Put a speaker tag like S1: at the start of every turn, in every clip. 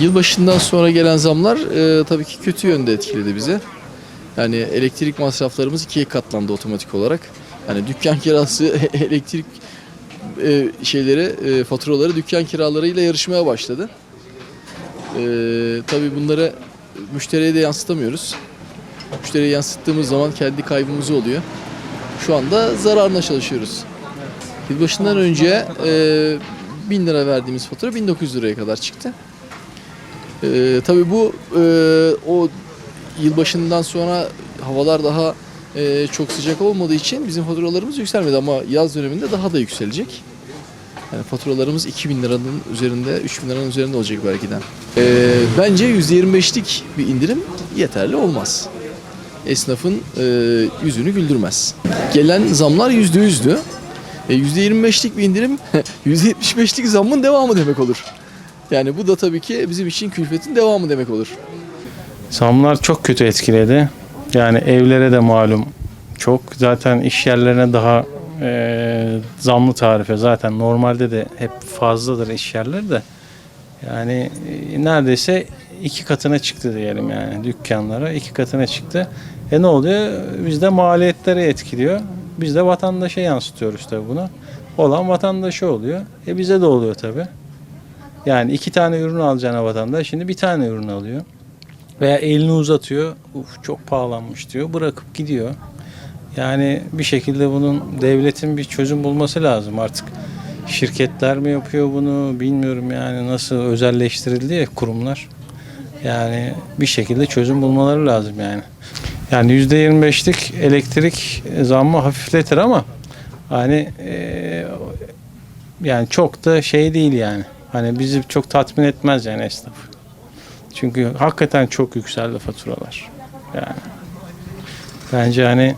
S1: Yılbaşından sonra gelen zamlar tabii ki kötü yönde etkiledi bizi. Yani elektrik masraflarımız ikiye katlandı otomatik olarak. Yani dükkan kirası, elektrik faturaları dükkan kiralarıyla yarışmaya başladı. Tabii bunları müşteriye de yansıtamıyoruz. Müşteriye yansıttığımız zaman kendi kaybımız oluyor. Şu anda zararına çalışıyoruz. Yılbaşından önce 1000 lira verdiğimiz fatura 1900 liraya kadar çıktı. Tabii bu o yılbaşından sonra havalar daha çok sıcak olmadığı için bizim faturalarımız yükselmedi ama yaz döneminde daha da yükselecek. Yani faturalarımız 2000 liranın üzerinde, 3000 liranın üzerinde olacak belki de. Bence %25'lik bir indirim yeterli olmaz. Esnafın yüzünü güldürmez. Gelen zamlar %100'dü. %25'lik bir indirim %75'lik zammın devamı demek olur. Yani bu da tabii ki bizim için külfetin devamı demek olur.
S2: Zamlar çok kötü etkiledi. Yani evlere de malum çok. Zaten iş yerlerine daha zamlı tarife. Zaten normalde de hep fazladır iş yerleri de. Yani neredeyse 2 katına çıktı diyelim yani dükkanlara 2 katına çıktı. Ne oluyor? Bizde maliyetleri etkiliyor. Biz de vatandaşa yansıtıyoruz tabii bunu. Olan vatandaşa oluyor. Bize de oluyor tabii. Yani 2 tane ürün alacağına vatandaş şimdi bir tane ürün alıyor. Veya elini uzatıyor. Uf çok pahalanmış diyor. Bırakıp gidiyor. Yani bir şekilde bunun devletin bir çözüm bulması lazım artık. Şirketler mi yapıyor bunu bilmiyorum yani nasıl özelleştirildi ya kurumlar. Yani bir şekilde çözüm bulmaları lazım yani. Yani %25'lik elektrik zammı hafifletir ama hani yani çok da şey değil yani. Hani bizi çok tatmin etmez yani esnaf. Çünkü hakikaten çok yükseldi faturalar. Yani bence hani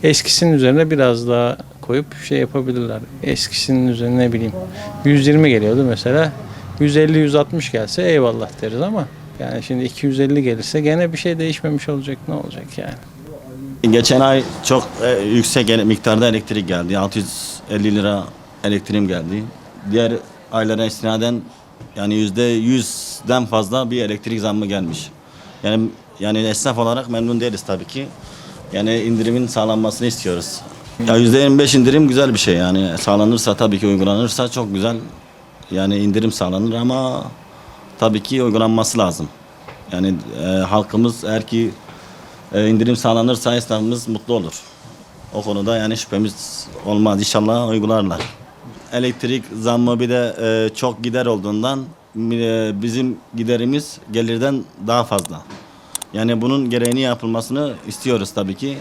S2: eskisinin üzerine biraz daha koyup şey yapabilirler. Eskisinin üzerine ne bileyim 120 geliyordu mesela 150-160 gelse eyvallah deriz ama yani şimdi 250 gelirse gene bir şey değişmemiş olacak ne olacak yani.
S3: Geçen ay çok yüksek miktarda elektrik geldi. 650 lira elektriğim geldi. Diğer aylara istinaden yani %100'den fazla bir elektrik zammı gelmiş. Yani esnaf olarak memnun değiliz tabii ki. Yani indirimin sağlanmasını istiyoruz. Ya %25 indirim güzel bir şey yani sağlanırsa tabii ki uygulanırsa çok güzel. Yani indirim sağlanır ama tabii ki uygulanması lazım. Yani halkımız eğer ki indirim sağlanırsa esnafımız mutlu olur. O konuda yani şüphemiz olmaz. İnşallah uygularlar. Elektrik zammı bir de çok gider olduğundan bizim giderimiz gelirden daha fazla. Yani bunun gereğini yapılmasını istiyoruz tabii ki.